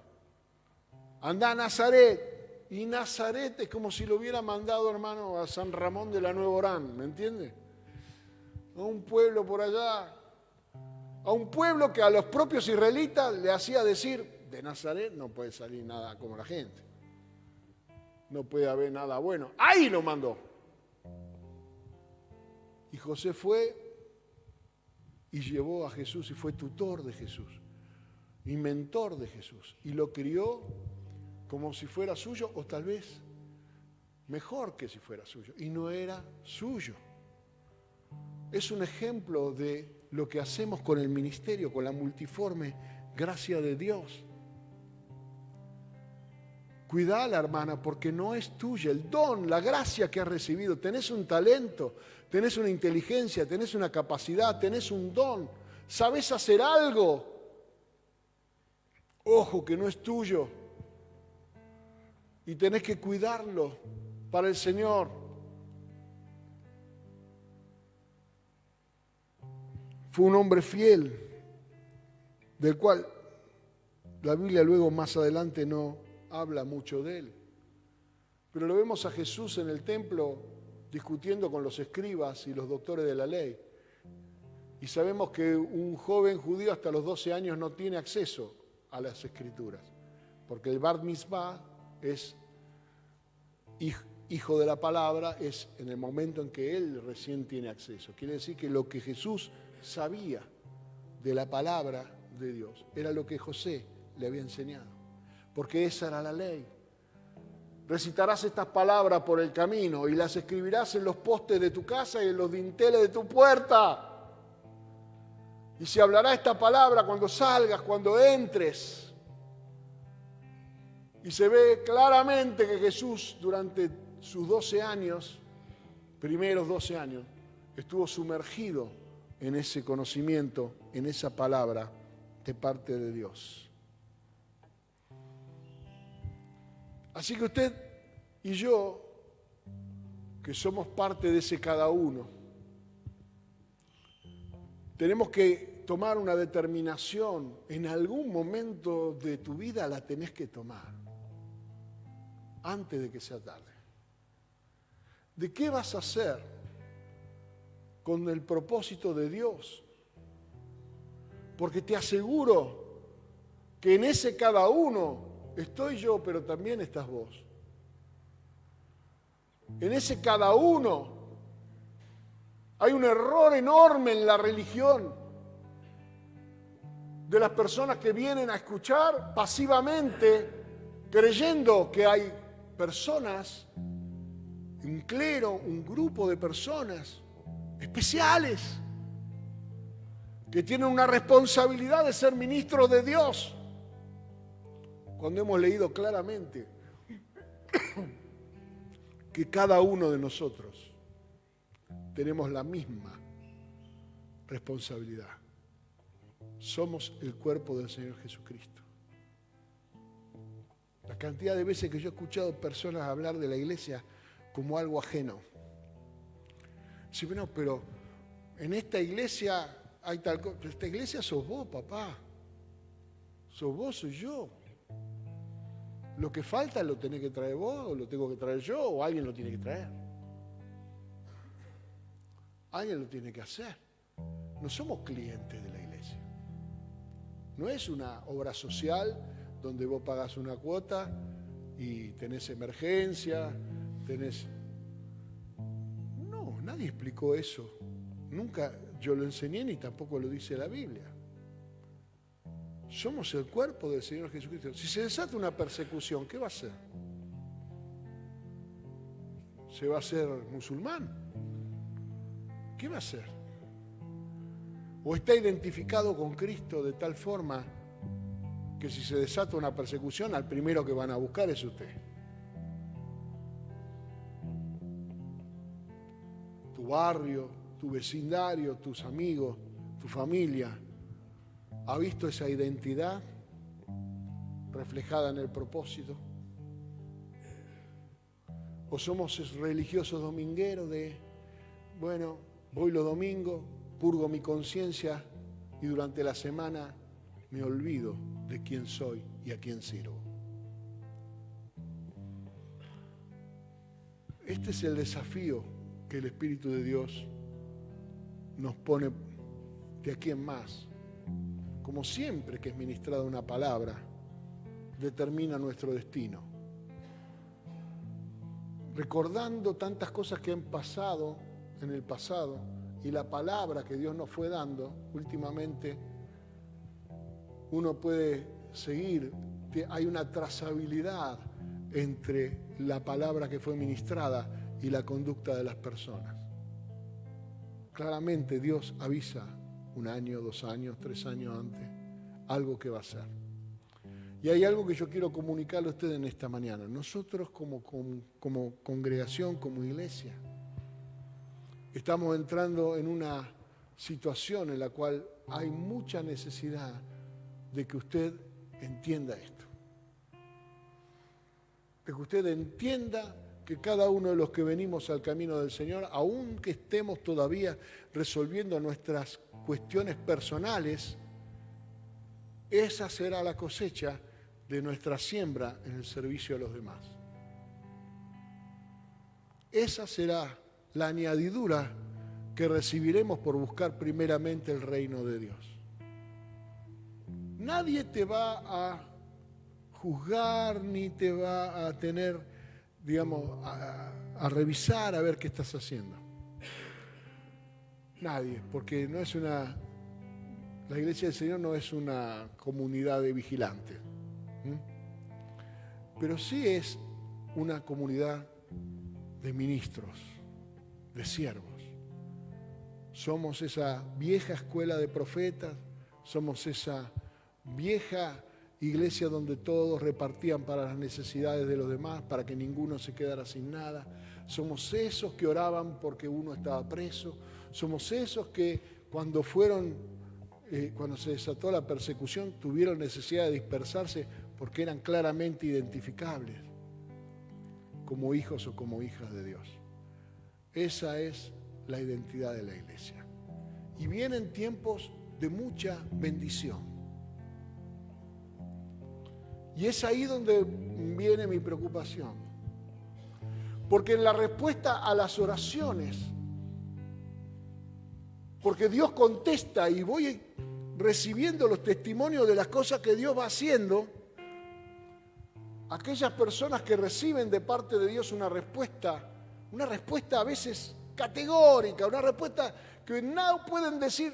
Speaker 2: Anda a Nazaret. Y Nazaret es como si lo hubiera mandado, hermano, a San Ramón de la Nueva Orán, ¿me entiende? A un pueblo por allá, a un pueblo que a los propios israelitas le hacía decir, de Nazaret no puede salir nada como la gente. No puede haber nada bueno. Ahí lo mandó. Y José fue y llevó a Jesús y fue tutor de Jesús y mentor de Jesús. Y lo crió como si fuera suyo o tal vez mejor que si fuera suyo. Y no era suyo. es un ejemplo de lo que hacemos con el ministerio, con la multiforme gracia de Dios. Cuidala, hermana, porque no es tuya. El don, la gracia que has recibido. Tenés un talento, tenés una inteligencia, tenés una capacidad, tenés un don. Sabés hacer algo. Ojo, que no es tuyo. Y tenés que cuidarlo para el Señor. Fue un hombre fiel, del cual la Biblia luego más adelante no habla mucho de él. Pero lo vemos a Jesús en el templo discutiendo con los escribas y los doctores de la ley. Y sabemos que un joven judío hasta los 12 años no tiene acceso a las escrituras, porque el Bar Mitzvah es hijo de la palabra, es en el momento en que él recién tiene acceso. Quiere decir que lo que Jesús sabía de la palabra de Dios era lo que José le había enseñado, porque esa era la ley. Recitarás estas palabras por el camino y las escribirás en los postes de tu casa y en los dinteles de tu puerta. Y se hablará esta palabra cuando salgas, cuando entres. Y se ve claramente que Jesús durante sus 12 años, primeros 12 años, estuvo sumergido en ese conocimiento, en esa palabra de parte de Dios. Así que usted y yo, que somos parte de ese cada uno, tenemos que tomar una determinación. En algún momento de tu vida la tenés que tomar, antes de que sea tarde. ¿De qué vas a hacer con el propósito de Dios? Porque te aseguro que en ese cada uno estoy yo, pero también estás vos. En ese cada uno hay un error enorme en la religión de las personas que vienen a escuchar pasivamente, creyendo que hay personas, un clero, un grupo de personas especiales que tienen una responsabilidad de ser ministros de Dios, cuando hemos leído claramente que cada uno de nosotros tenemos la misma responsabilidad. Somos el cuerpo del Señor Jesucristo. La cantidad de veces que yo he escuchado personas hablar de la iglesia como algo ajeno. Sí, bueno, pero en esta iglesia hay tal cosa. Esta iglesia sos vos, papá. Sos vos, soy yo. Lo que falta lo tenés que traer vos, o lo tengo que traer yo, o alguien lo tiene que traer. Alguien lo tiene que hacer. No somos clientes de la iglesia. No es una obra social donde vos pagás una cuota y tenés emergencia, tenés... No, nadie explicó eso. Nunca yo lo enseñé ni tampoco lo dice la Biblia. Somos el cuerpo del Señor Jesucristo. Si se desata una persecución, ¿qué va a hacer? ¿Se va a hacer musulmán? ¿Qué va a hacer? ¿O está identificado con Cristo de tal forma que si se desata una persecución, al primero que van a buscar es usted? Tu barrio, tu vecindario, tus amigos, tu familia, ¿ha visto esa identidad reflejada en el propósito? ¿O somos religiosos domingueros de, bueno, voy los domingos, purgo mi conciencia y durante la semana me olvido de quién soy y a quién sirvo? Este es el desafío que el Espíritu de Dios nos pone de aquí en más. Como siempre que es ministrada una palabra, determina nuestro destino. Recordando tantas cosas que han pasado en el pasado y la palabra que Dios nos fue dando últimamente, uno puede seguir. Hay una trazabilidad entre la palabra que fue ministrada y la conducta de las personas. claramente Dios avisa 1 año, 2 años, 3 años antes, algo que va a hacer. Y hay algo que yo quiero comunicarle a ustedes en esta mañana. Nosotros como congregación, como iglesia, estamos entrando en una situación en la cual hay mucha necesidad de que usted entienda esto. De que usted entienda que cada uno de los que venimos al camino del Señor, aunque estemos todavía resolviendo nuestras cuestiones personales, esa será la cosecha de nuestra siembra en el servicio a los demás. Esa será la añadidura que recibiremos por buscar primeramente el reino de Dios. Nadie te va a juzgar ni te va a tener, digamos, a revisar a ver qué estás haciendo. Nadie, porque no es la iglesia del Señor no es una comunidad de vigilantes, pero sí es una comunidad de ministros, de siervos. Somos esa vieja escuela de profetas, somos esa vieja iglesia donde todos repartían para las necesidades de los demás, para que ninguno se quedara sin nada. Somos esos que oraban porque uno estaba preso. Somos esos que cuando se desató la persecución tuvieron necesidad de dispersarse porque eran claramente identificables como hijos o como hijas de Dios. Esa es la identidad de la iglesia. Y vienen tiempos de mucha bendición. Y es ahí donde viene mi preocupación. Porque en la respuesta a las oraciones, porque Dios contesta y voy recibiendo los testimonios de las cosas que Dios va haciendo, aquellas personas que reciben de parte de Dios una respuesta a veces categórica, una respuesta que no pueden decir,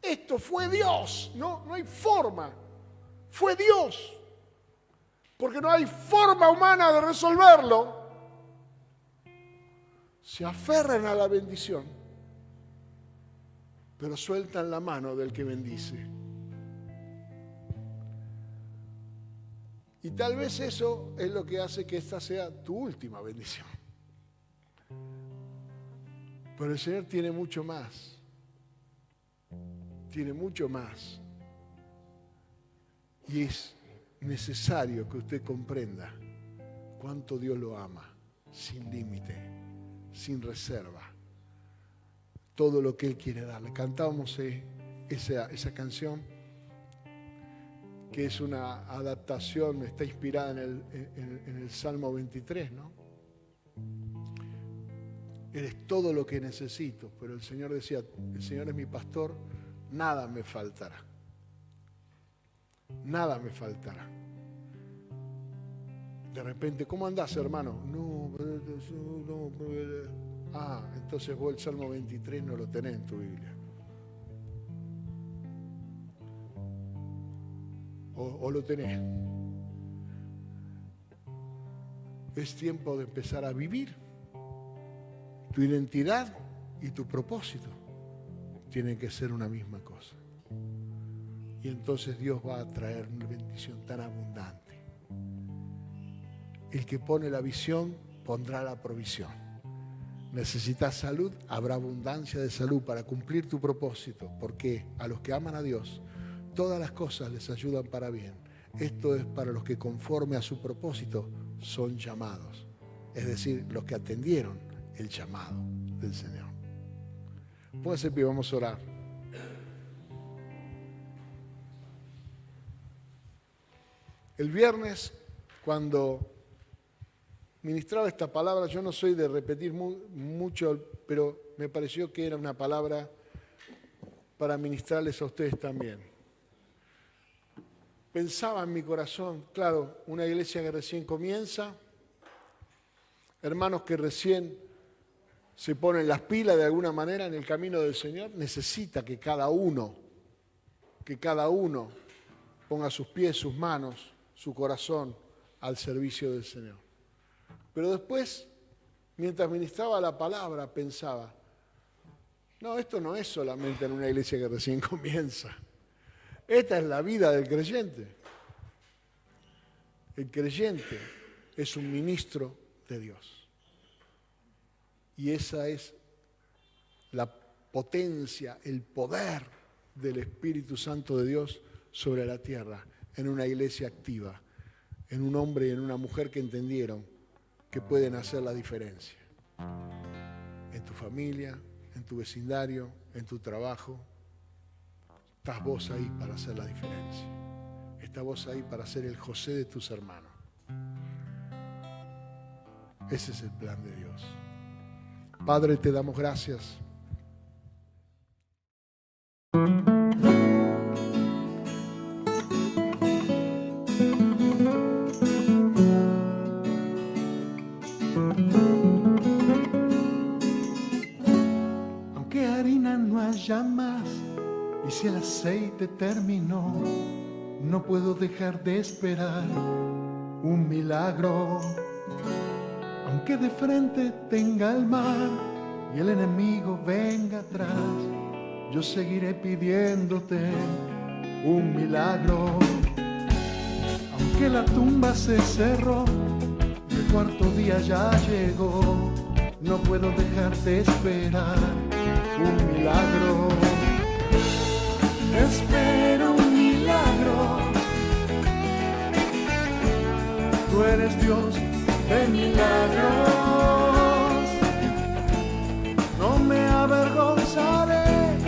Speaker 2: esto fue Dios, no hay forma, fue Dios. Porque no hay forma humana de resolverlo, se aferran a la bendición, pero sueltan la mano del que bendice. Y tal vez eso es lo que hace que esta sea tu última bendición. Pero el Señor tiene mucho más. Tiene mucho más. Y es necesario que usted comprenda cuánto Dios lo ama, sin límite, sin reserva, todo lo que Él quiere darle. Cantábamos esa canción que es una adaptación, está inspirada en el Salmo 23, ¿no? Eres todo lo que necesito, pero el Señor decía, el Señor es mi pastor, nada me faltará. Nada me faltará. De repente, ¿cómo andás, hermano? No. Entonces vos el Salmo 23 no lo tenés en tu Biblia. O lo tenés. Es tiempo de empezar a vivir. Tu identidad y tu propósito tienen que ser una misma cosa. Y entonces Dios va a traer una bendición tan abundante. El que pone la visión pondrá la provisión. Necesitas salud, habrá abundancia de salud para cumplir tu propósito, porque a los que aman a Dios, todas las cosas les ayudan para bien. Esto es para los que conforme a su propósito son llamados, es decir, los que atendieron el llamado del Señor. Póngase en pie, vamos a orar. El viernes, cuando ministraba esta palabra, yo no soy de repetir mucho, pero me pareció que era una palabra para ministrarles a ustedes también. Pensaba en mi corazón, claro, una iglesia que recién comienza, hermanos que recién se ponen las pilas de alguna manera en el camino del Señor, necesita que cada uno ponga sus pies, sus manos, su corazón al servicio del Señor. Pero después, mientras ministraba la palabra, pensaba, No, esto no es solamente en una iglesia que recién comienza. Esta es la vida del creyente. El creyente es un ministro de Dios. Y esa es la potencia, el poder del Espíritu Santo de Dios sobre la tierra, en una iglesia activa, en un hombre y en una mujer que entendieron que pueden hacer la diferencia. En tu familia, en tu vecindario, en tu trabajo, estás vos ahí para hacer la diferencia. Estás vos ahí para ser el José de tus hermanos. Ese es el plan de Dios. Padre, te damos gracias.
Speaker 1: Aunque harina no haya más y si el aceite terminó, no puedo dejar de esperar un milagro. Aunque de frente tenga el mar y el enemigo venga atrás, yo seguiré pidiéndote un milagro. Aunque la tumba se cerró y el cuarto día ya llegó, no puedo dejar de esperar un milagro. Espero un milagro. Tú eres Dios de milagros. No me avergonzaré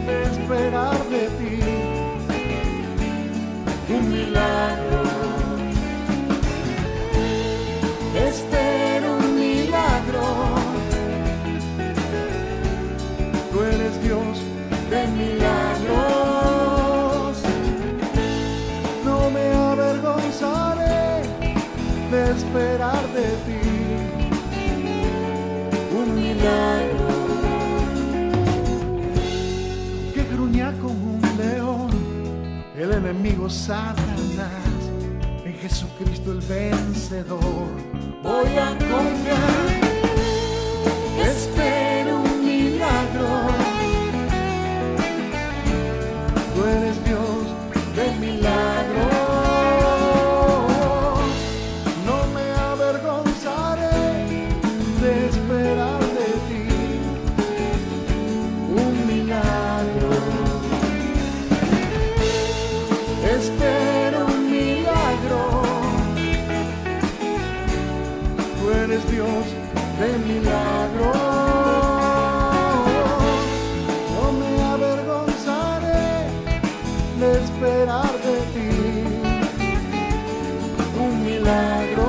Speaker 1: de esperar de ti un milagro. Espero un milagro. Tú eres Dios de milagros. No me avergonzaré de esperar de ti un milagro. Que gruña como un león el enemigo Satanás, en Jesucristo el vencedor voy a confiar. Espero un milagro. Tú eres Dios de milagros. No me avergonzaré de esperar de ti un milagro. Espero un milagro. Tú eres Dios de milagros. No me avergonzaré de esperar de ti un milagro.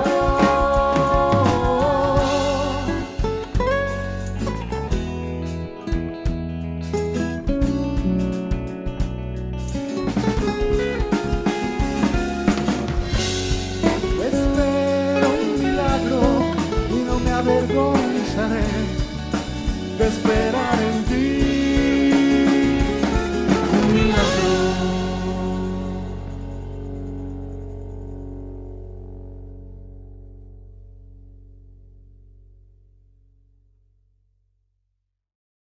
Speaker 1: Espero un milagro y no me avergonzaré de esperar.